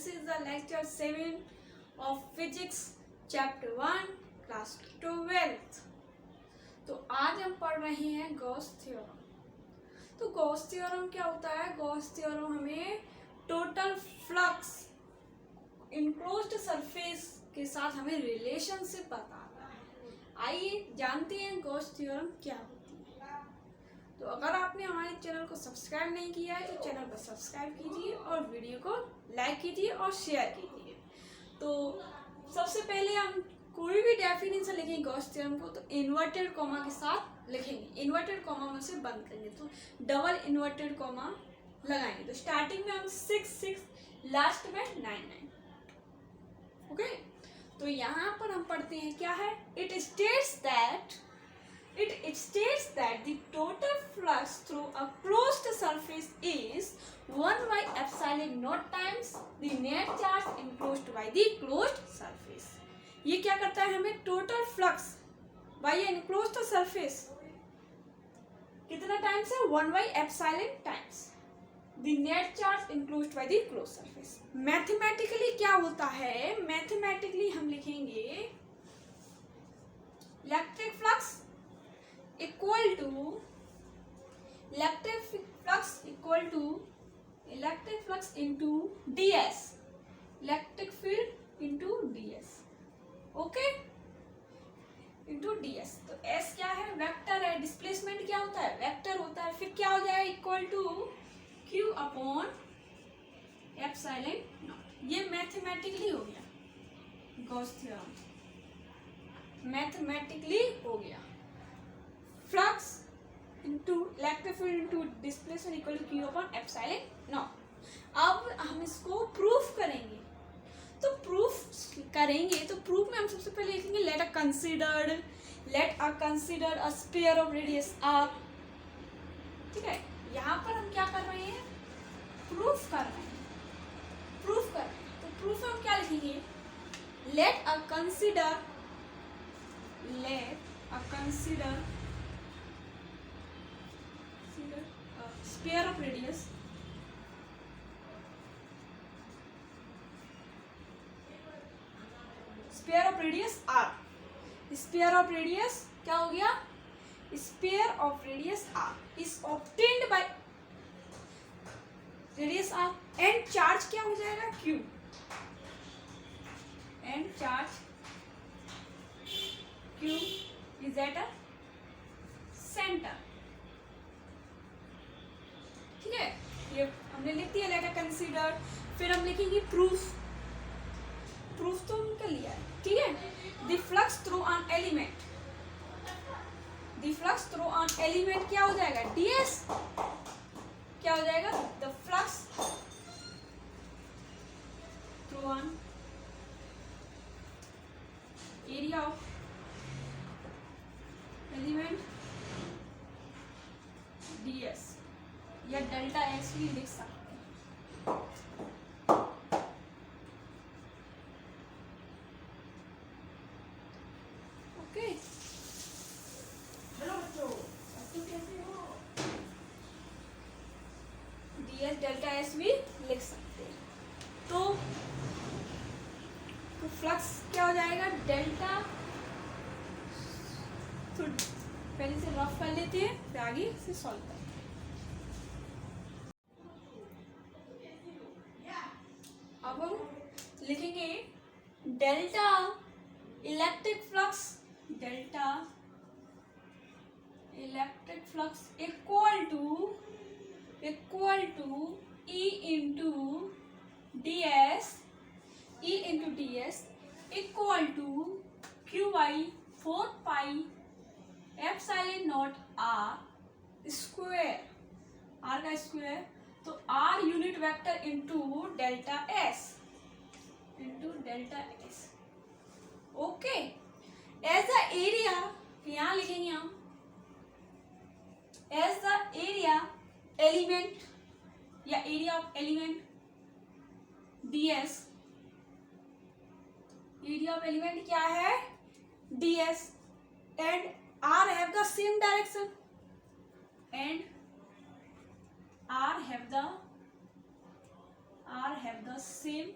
This is the lecture 7 of physics chapter 1 class 12th। तो आज हम पढ़ रहे हैं गॉस थ्योरम। तो गॉस थ्योरम क्या होता है? गॉस थ्योरम हमें टोटल फ्लक्स इनक्लोज्ड सरफेस के साथ हमें रिलेशनशिप बताता है। आइए जानते हैं गॉस थ्योरम क्या होती है। तो अगर आपने हमारे चैनल को सब्सक्राइब नहीं किया है तो चैनल को सब्सक्राइब कीजिए और वीडियो को लाइक कीजिए और शेयर कीजिए। तो सबसे पहले हम कोई भी डेफिनेशन लिखेंगे गॉस थ्योरम को तो इन्वर्टेड कॉमा के साथ लिखेंगे। इन्वर्टेड कॉमा में से बंद करेंगे तो डबल इन्वर्टेड कॉमा लगाएंगे। तो स्टार्टिंग में हम 6 लास्ट में 9 ओके। तो यहाँ पर हम पढ़ते हैं क्या है। It states that the total flux through a closed surface is 1 by epsilon naught times the net charge enclosed by the closed surface। ये क्या करता है? हमें total flux by enclosed surface कितना टाइम्स है? 1 by epsilon टाइम्स the net charge enclosed by the closed surface। Mathematically क्या होता है? मैथमेटिकली हम लिखेंगे electric flux equal to electric flux into ds, electric field into ds, okay, into ds। तो s क्या है? वेक्टर है। डिस्प्लेसमेंट क्या होता है? वेक्टर होता है। फिर क्या हो जाएगा? Equal to q upon epsilon not. ये मैथमेटिकली हो गया गॉस थ्योरम, मैथमेटिकली हो गया। Flux into electric field into displacement equal to q upon epsilon not. अब हम इसको प्रूफ करेंगे। तो प्रूफ में हम सबसे पहले लिखेंगे let a consider a sphere of radius r। ठीक है, यहाँ पर हम क्या कर रहे हैं? प्रूफ कर रहे हैं। तो प्रूफ में हम क्या लिखेंगे? Let a consider sphere of radius r। sphere of radius क्या हो गया? sphere of radius r is obtained by radius r and charge क्या हो जाएगा? q and charge q is at a center। ठीक है, ये हमने लिख दिया लेट अ कंसीडर। फिर हम लिखेंगे प्रूफ तो हमने लिया है। ठीक है, the flux through on element क्या हो जाएगा? ds। क्या हो जाएगा? The flux through on area of element ds या डेल्टा एस भी लिख सकते हैं। ओके, हेलो बच्चों, तुम कैसे हो? ds डेल्टा एस भी लिख सकते हैं। तो फ्लक्स क्या हो जाएगा? डेल्टा। तो पहले से रफ कर लेते हैं फिर आगे से सॉल्व करते हैं। अब हम लिखेंगे delta electric flux equal to E into ds equal to q by 4 pi epsilon not r square, r का स्क्वायर। तो r unit vector into delta s okay. As the area यहाँ लिखेंगे हम एज द एरिया एलिमेंट या area of element ds। Area of element क्या है? ds and r have the same direction and r have the same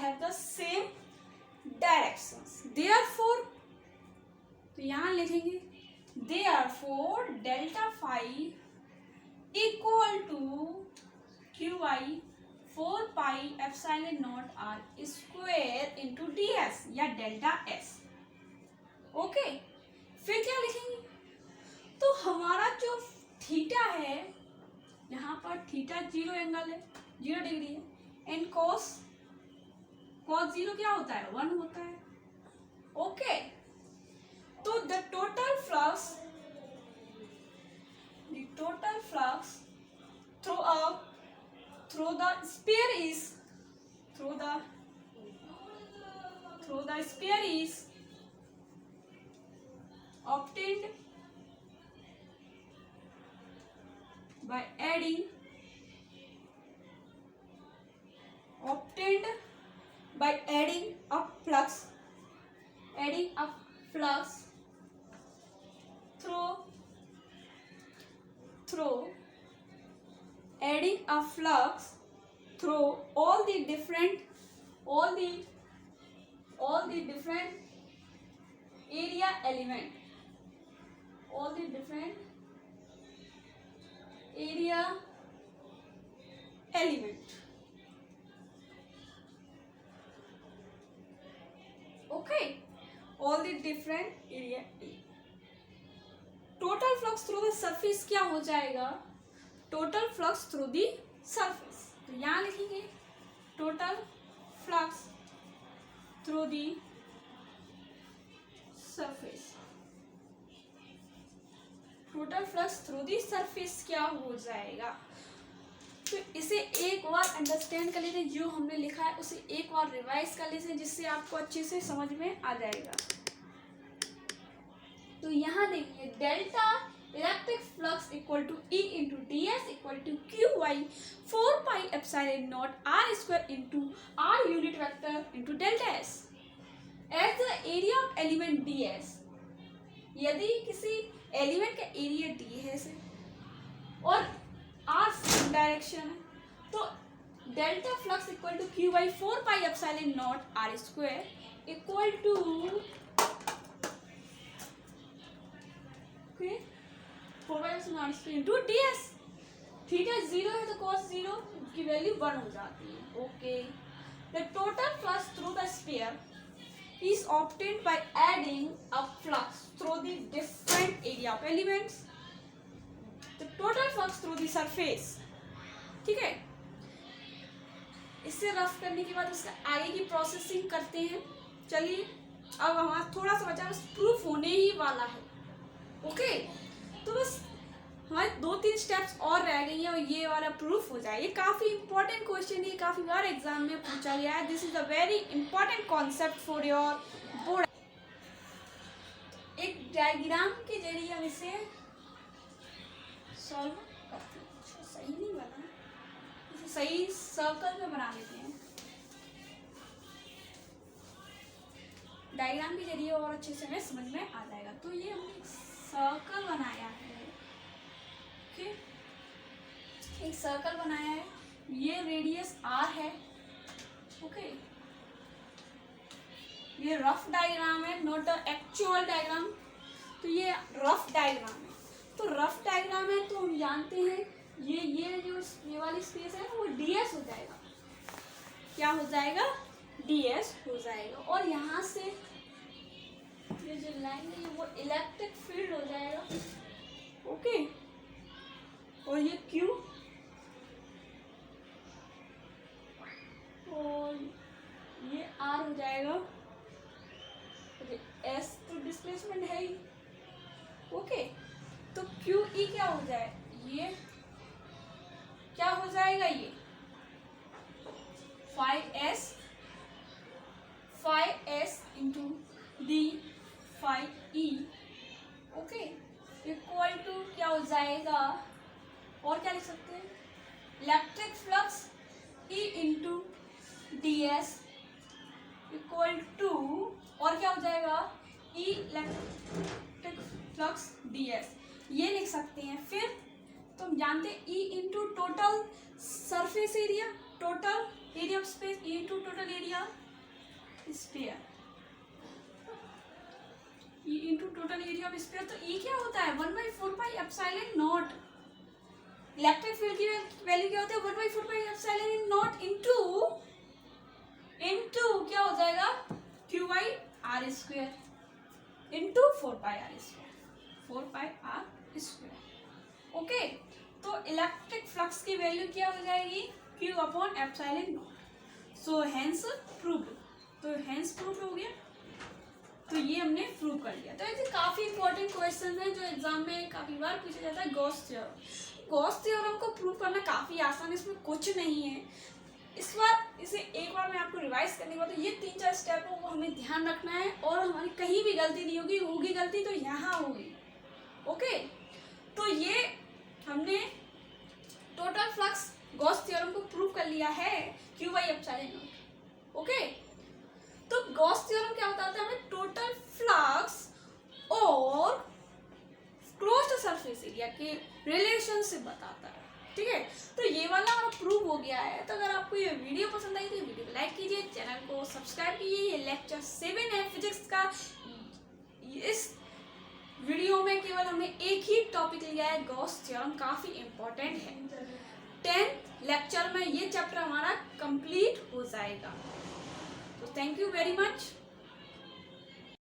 have the same directions. Therefore, तो यहाँ लिखेंगे therefore delta phi equal to Q I 4 pi epsilon not R square into D S या delta S. Okay, फिर क्या लिखेंगे? तो हमारा जो थीटा है, यहाँ पर थीटा 0 एंगल है, 0 डिग्री है, एंड कॉस 0 क्या होता है? 1 होता है। ओके, तो the total flux through the sphere is obtained by adding a flux through all the different area element, okay, all the different area। Total flux through the surface क्या हो जाएगा? Total flux through the surface, तो यहाँ लिखेंगे total flux through the surface. Total flux through the surface क्या हो जाएगा? तो इसे एक बार अंडरस्टैंड कर लेते हैं, जो हमने लिखा है उसे एक बार रिवाइज कर लेते हैं, जिससे आपको अच्छे से समझ में आ जाएगा। तो यहाँ देखिए delta electric flux equal to E into D S equal to Q Y 4 pi epsilon not R square into R unit vector into delta S. As the area of element D S, यदि किसी element का area D है और are direction है, तो delta flux equal to Q Y 4 pi epsilon not R square equal to 4 pi epsilon not square into D S. Theta 0 है तो cos 0 की वैल्यू 1 हो जाती है। Okay, the total flux through the sphere is obtained by adding a flux through the different area of elements, the total flux through the surface। ठीक है, इससे rough करने के बाद उसका आगे की प्रोसेसिंग करते हैं। चलिए, अब हमारा थोड़ा सा बचा, बस प्रूफ होने ही वाला है। ओके, तो बस हमारे 2-3 स्टेप्स और रह गई हैं और ये वाला प्रूफ हो जाए। ये काफ़ी इंपॉर्टेंट क्वेश्चन है, काफ़ी बार एग्जाम में पूछा गया है। This is a very important concept for your board. एक डायग्राम के जरिए हम इसे सॉल्व करते हैं। अच्छा, सही नहीं बना, इसे सही सर्कल में बना लेते हैं। डायग्राम के जरिए और अच्छे से हमें समझ में आ जाएगा। तो ये हमने एक सर्कल बनाया है। एक सर्कल बनाया है, ये रेडियस r है। ओके, ये रफ डायग्राम है, नॉट द एक्चुअल डायग्राम। तो ये रफ डायग्राम है, तो रफ डायग्राम है तो हम जानते हैं ये जो ये वाली स्पेस है वो ds हो जाएगा। क्या हो जाएगा? ds हो जाएगा। और यहाँ से ये जो लाइन है वो इलेक्ट्रिक फील्ड हो जाएगा। ओके, और ये Q और ये R हो जाएगा। S तो डिस्प्लेसमेंट है ही। ओके, तो QE क्या हो जाए? ये क्या हो जाएगा? ये 5S into D 5E। Okay, equal to क्या हो जाएगा? और क्या लिख सकते हैं? Electric flux E into D S equal to, और क्या हो जाएगा? E electric flux D S, ये लिख सकते हैं। फिर तो हम जानते हैं E into total surface area, total area of space E into total area sphere, E into total area of sphere. तो ई क्या होता है 1/4πε0। इलेक्ट्रिक फील्ड की वैल्यू क्या होती है 1/4πε0 इंटू क्या हो जाएगा Q/r² इंटू 4πr²। ओके, तो इलेक्ट्रिक फ्लक्स की वैल्यू क्या हो जाएगी Q/ε0। So hence proved. तो हेंस प्रूव हो गया। तो ये हमने प्रूव कर लिया। तो ऐसे काफी इंपॉर्टेंट क्वेश्चन हैं जो एग्जाम में काफी बार पूछा जाता है। गॉस थ्योरम, गॉस थ्योरम को प्रूव करना काफी आसान है, इसमें कुछ नहीं है। इस बार इसे एक बार मैं आपको रिवाइज करने के बाद, तो ये 3-4 स्टेप को हमें ध्यान रखना है और हमारी कहीं भी गलती नहीं होगी, होगी गलती तो यहाँ होगी। ओके, तो ये हमने टोटल फ्लक्स गॉस थ्योरम को प्रूव कर लिया है Q/ε0। ओके, तो गॉस थ्योरम क्या बताता है हमें टोटल फ्लक्स और क्लोज्ड सरफेस एरिया के रिलेशनशिप बताता है। ठीक है, तो ये वाला हमारा प्रूव हो गया है। तो अगर आपको ये वीडियो पसंद आई तो वीडियो को लाइक कीजिए, चैनल को सब्सक्राइब कीजिए। ये लेक्चर 7 है फिजिक्स का। इस वीडियो में केवल हमने एक ही टॉपिक लिया है, गॉस थ्योरम, काफी इंपॉर्टेंट है। 10th लेक्चर में ये चैप्टर हमारा कंप्लीट हो जाएगा। तो थैंक यू वेरी मच।